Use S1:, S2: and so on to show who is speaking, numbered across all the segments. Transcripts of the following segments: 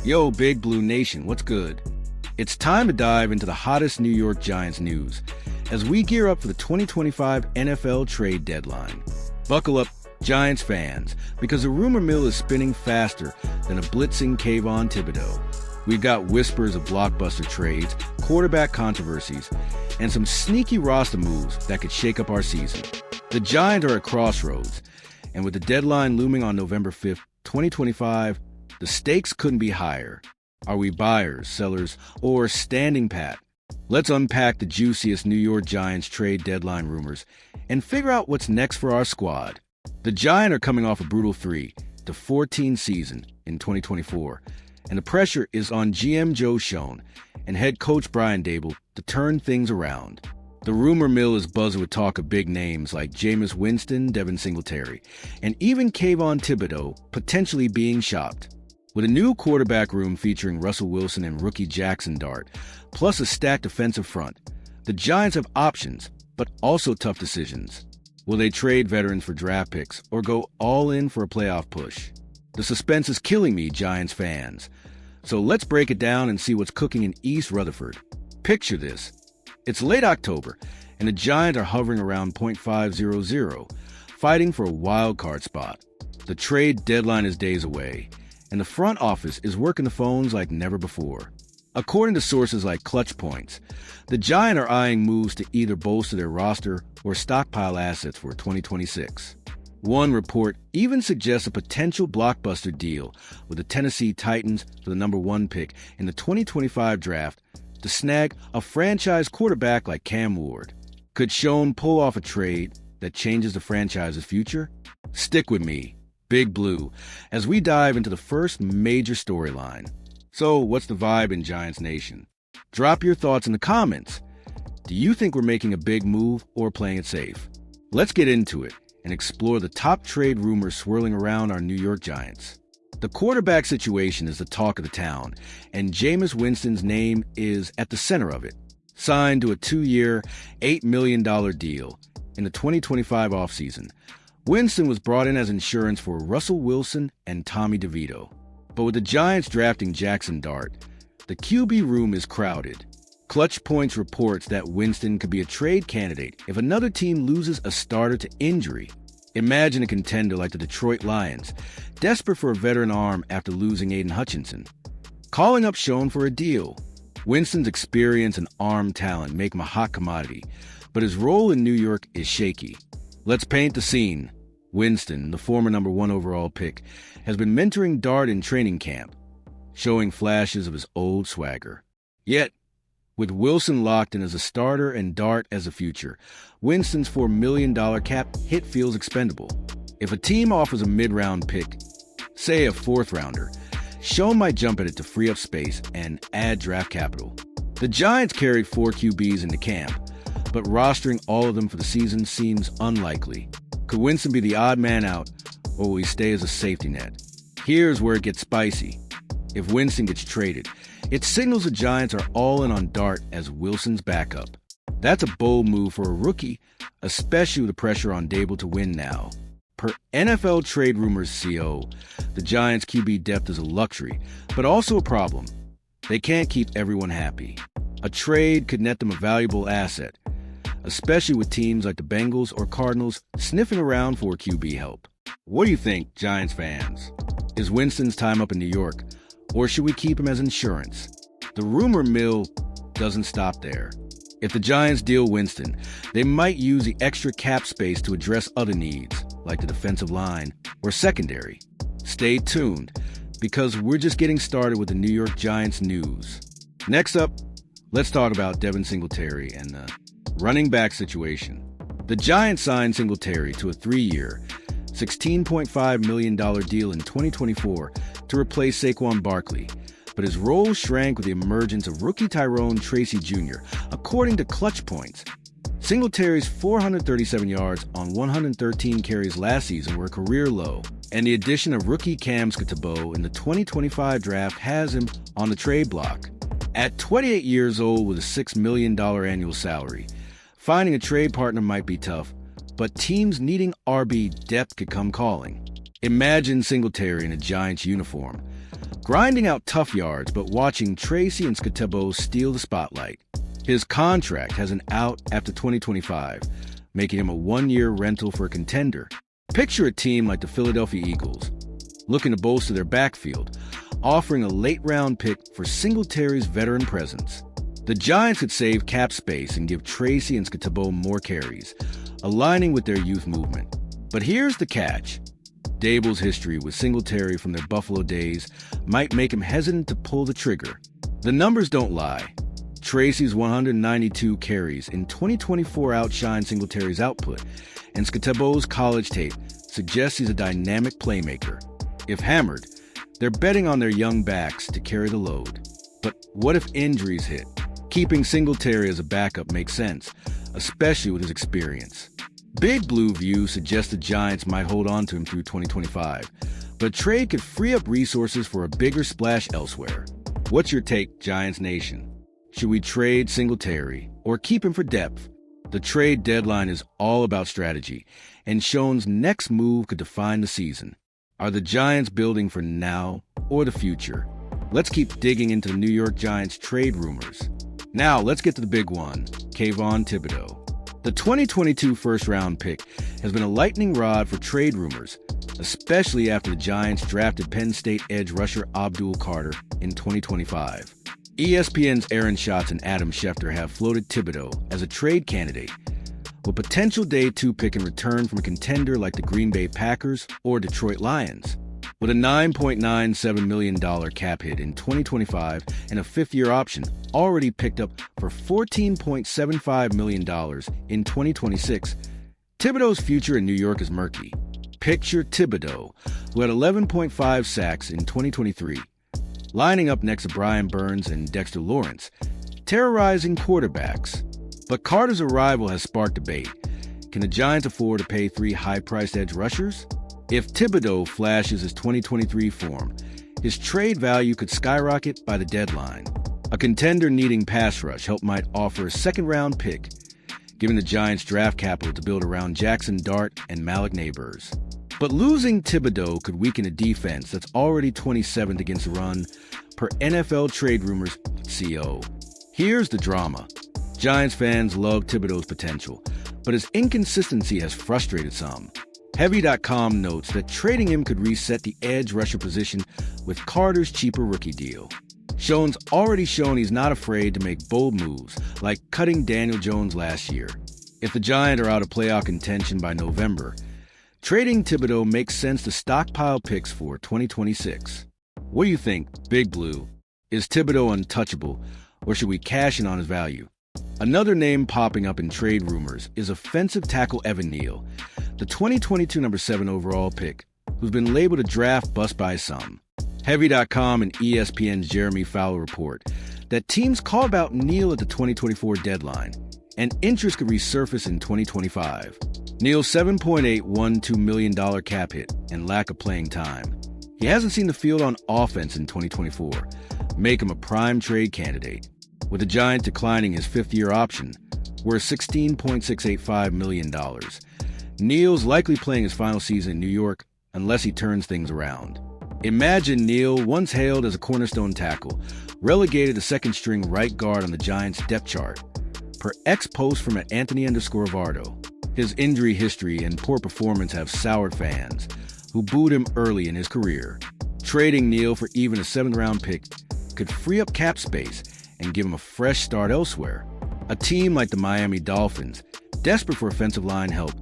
S1: Yo, Big Blue Nation, what's good? It's time to dive into the hottest New York Giants news as we gear up for the 2025 NFL trade deadline. Buckle up, Giants fans, because the rumor mill is spinning faster than a blitzing Kayvon Thibodeau. We've got whispers of blockbuster trades, quarterback controversies, and some sneaky roster moves that could shake up our season. The Giants are at crossroads, and with the deadline looming on November 5th, 2025, the stakes couldn't be higher. Are we buyers, sellers, or standing pat? Let's unpack the juiciest New York Giants trade deadline rumors and figure out what's next for our squad. The Giants are coming off a brutal 3-14 season in 2024, and the pressure is on GM Joe Schoen and head coach Brian Daboll to turn things around. The rumor mill is buzzing with talk of big names like Jameis Winston, Devin Singletary, and even Kayvon Thibodeau potentially being shopped. With a new quarterback room featuring Russell Wilson and rookie Jackson Dart, plus a stacked defensive front, the Giants have options, but also tough decisions. Will they trade veterans for draft picks or go all in for a playoff push? The suspense is killing me, Giants fans. So let's break it down and see what's cooking in East Rutherford. Picture this. It's late October, and the Giants are hovering around .500, fighting for a wild card spot. The trade deadline is days away, and the front office is working the phones like never before. According to sources like Clutch Points, the Giants are eyeing moves to either bolster their roster or stockpile assets for 2026. One report even suggests a potential blockbuster deal with the Tennessee Titans for the number 1 pick in the 2025 draft to snag a franchise quarterback like Cam Ward. Could Schoen pull off a trade that changes the franchise's future? Stick with me, Big Blue, as we dive into the first major storyline. So, what's the vibe in Giants Nation? Drop your thoughts in the comments. Do you think we're making a big move or playing it safe? Let's get into it and explore the top trade rumors swirling around our New York Giants. The quarterback situation is the talk of the town, and Jameis Winston's name is at the center of it. Signed to a 2-year, $8 million deal in the 2025 offseason, Winston was brought in as insurance for Russell Wilson and Tommy DeVito. But with the Giants drafting Jackson Dart, the QB room is crowded. Clutch Points reports that Winston could be a trade candidate if another team loses a starter to injury. Imagine a contender like the Detroit Lions, desperate for a veteran arm after losing Aiden Hutchinson, calling up Schoen for a deal. Winston's experience and arm talent make him a hot commodity, but his role in New York is shaky. Let's paint the scene. Winston, the former number 1 overall pick, has been mentoring Dart in training camp, showing flashes of his old swagger. Yet, with Wilson locked in as a starter and Dart as a future, Winston's $4 million cap hit feels expendable. If a team offers a mid-round pick, say a 4th-rounder, Schoen might jump at it to free up space and add draft capital. The Giants carried 4 QBs into camp, but rostering all of them for the season seems unlikely. Could Winston be the odd man out, or will he stay as a safety net? Here's where it gets spicy. If Winston gets traded, it signals the Giants are all in on Dart as Wilson's backup. That's a bold move for a rookie, especially with the pressure on Daboll to win now. Per NFL Trade Rumors CO, the Giants' QB depth is a luxury, but also a problem. They can't keep everyone happy. A trade could net them a valuable asset, especially with teams like the Bengals or Cardinals sniffing around for QB help. What do you think, Giants fans? Is Winston's time up in New York, or should we keep him as insurance? The rumor mill doesn't stop there. If the Giants deal Winston, they might use the extra cap space to address other needs, like the defensive line or secondary. Stay tuned, because we're just getting started with the New York Giants news. Next up, let's talk about Devin Singletary and the running back situation. The Giants signed Singletary to a 3-year, $16.5 million deal in 2024 to replace Saquon Barkley, but his role shrank with the emergence of rookie Tyrone Tracy Jr., according to Clutch Points. Singletary's 437 yards on 113 carries last season were a career low, and the addition of rookie Cam Skattebo in the 2025 draft has him on the trade block. At 28 years old with a $6 million annual salary, finding a trade partner might be tough, but teams needing RB depth could come calling. Imagine Singletary in a Giants uniform, grinding out tough yards but watching Tracy and Scatebo steal the spotlight. His contract has an out after 2025, making him a one-year rental for a contender. Picture a team like the Philadelphia Eagles, looking to bolster their backfield, offering a late-round pick for Singletary's veteran presence. The Giants could save cap space and give Tracy and Scatebo more carries, aligning with their youth movement. But here's the catch. Dable's history with Singletary from their Buffalo days might make him hesitant to pull the trigger. The numbers don't lie. Tracy's 192 carries in 2024 outshine Singletary's output, and Scatebo's college tape suggests he's a dynamic playmaker. If hammered, they're betting on their young backs to carry the load. But what if injuries hit? Keeping Singletary as a backup makes sense, especially with his experience. Big Blue View suggests the Giants might hold on to him through 2025, but trade could free up resources for a bigger splash elsewhere. What's your take, Giants Nation? Should we trade Singletary or keep him for depth? The trade deadline is all about strategy, and Schoen's next move could define the season. Are the Giants building for now or the future? Let's keep digging into the New York Giants trade rumors. Now, let's get to the big one, Kayvon Thibodeaux. The 2022 first-round pick has been a lightning rod for trade rumors, especially after the Giants drafted Penn State edge rusher Abdul Carter in 2025. ESPN's Aaron Schatz and Adam Schefter have floated Thibodeaux as a trade candidate, with potential day 2 pick in return from a contender like the Green Bay Packers or Detroit Lions. With a $9.97 million cap hit in 2025 and a fifth-year option already picked up for $14.75 million in 2026, Thibodeau's future in New York is murky. Picture Thibodeaux, who had 11.5 sacks in 2023, lining up next to Brian Burns and Dexter Lawrence, terrorizing quarterbacks. But Carter's arrival has sparked debate. Can the Giants afford to pay 3 high-priced edge rushers? If Thibodeaux flashes his 2023 form, his trade value could skyrocket by the deadline. A contender needing pass rush help might offer a second-round pick, giving the Giants draft capital to build around Jackson Dart and Malik Nabers. But losing Thibodeaux could weaken a defense that's already 27th against the run, per NFL Trade Rumors CO. Here's the drama. Giants fans love Thibodeau's potential, but his inconsistency has frustrated some. Heavy.com notes that trading him could reset the edge rusher position with Carter's cheaper rookie deal. Schoen's already shown he's not afraid to make bold moves, like cutting Daniel Jones last year. If the Giants are out of playoff contention by November, trading Thibodeaux makes sense to stockpile picks for 2026. What do you think, Big Blue? Is Thibodeaux untouchable, or should we cash in on his value? Another name popping up in trade rumors is offensive tackle Evan Neal, the 2022 number 7 overall pick, who's been labeled a draft bust by some. Heavy.com and ESPN's Jeremy Fowler report that teams call about Neal at the 2024 deadline, and interest could resurface in 2025. Neal's $7.812 million cap hit and lack of playing time. He hasn't seen the field on offense in 2024, make him a prime trade candidate. With the Giants declining his fifth-year option, worth $16.685 million. Neal's likely playing his final season in New York unless he turns things around. Imagine Neal, once hailed as a cornerstone tackle, relegated to second-string right guard on the Giants' depth chart. Per ex-post from @Anthony_Vardo, his injury history and poor performance have soured fans, who booed him early in his career. Trading Neal for even a 7th-round pick could free up cap space and give him a fresh start elsewhere. A team like the Miami Dolphins, desperate for offensive line help,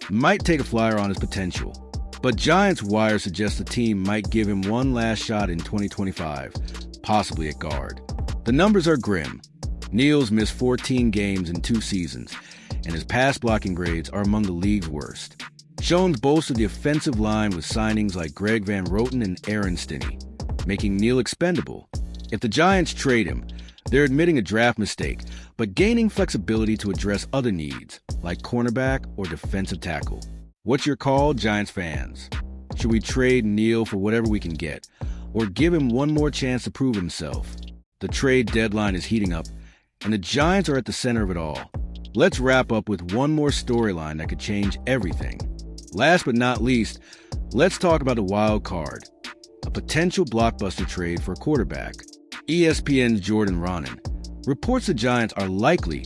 S1: might take a flyer on his potential. But Giants wire suggests the team might give him one last shot in 2025, possibly at guard. The numbers are grim. Neal's missed 14 games in 2 seasons, and his pass blocking grades are among the league's worst. Schoen's bolstered the offensive line with signings like Greg Van Roten and Aaron Stinney, making Neal expendable. If the Giants trade him, they're admitting a draft mistake, but gaining flexibility to address other needs, like cornerback or defensive tackle. What's your call, Giants fans? Should we trade Neal for whatever we can get, or give him one more chance to prove himself? The trade deadline is heating up, and the Giants are at the center of it all. Let's wrap up with one more storyline that could change everything. Last but not least, let's talk about the wild card. a potential blockbuster trade for a quarterback. ESPN's Jordan Ronan reports the Giants are likely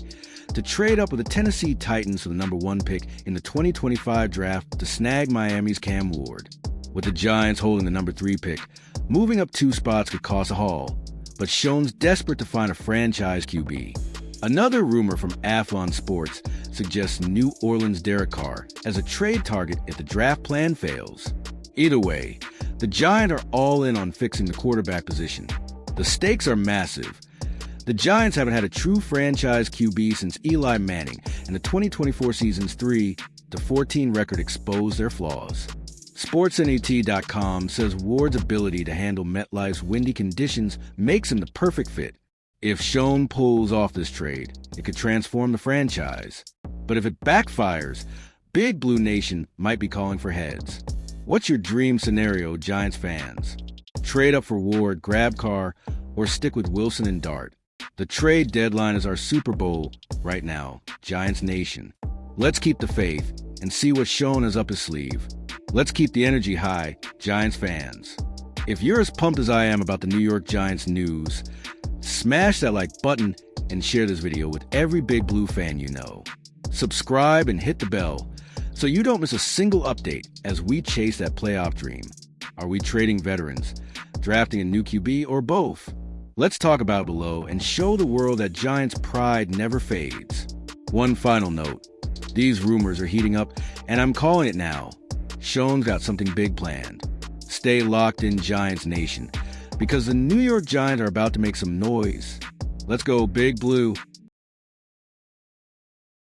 S1: to trade up with the Tennessee Titans for the number 1 pick in the 2025 draft to snag Miami's Cam Ward. With the Giants holding the number 3 pick, moving up 2 spots could cost a haul, but Schoen's desperate to find a franchise QB. Another rumor from Athlon Sports suggests New Orleans' Derek Carr as a trade target if the draft plan fails. Either way, the Giants are all in on fixing the quarterback position. The stakes are massive. The Giants haven't had a true franchise QB since Eli Manning, and the 2024 season's 3-14 record exposed their flaws. SportsNET.com says Ward's ability to handle MetLife's windy conditions makes him the perfect fit. If Schoen pulls off this trade, it could transform the franchise. But if it backfires, Big Blue Nation might be calling for heads. What's your dream scenario, Giants fans? Trade up for Ward, grab Carr, or stick with Wilson and Dart? The trade deadline is our Super Bowl right now, Giants Nation. Let's keep the faith and see what Schoen has up his sleeve. Let's keep the energy high, Giants fans. If you're as pumped as I am about the New York Giants news, smash that like button and share this video with every Big Blue fan you know. Subscribe and hit the bell so you don't miss a single update as we chase that playoff dream. Are we trading veterans, drafting a new QB, or both? Let's talk about it below and show the world that Giants pride never fades. One final note. These rumors are heating up, and I'm calling it now. Schoen's got something big planned. Stay locked in, Giants Nation, because the New York Giants are about to make some noise. Let's go Big Blue.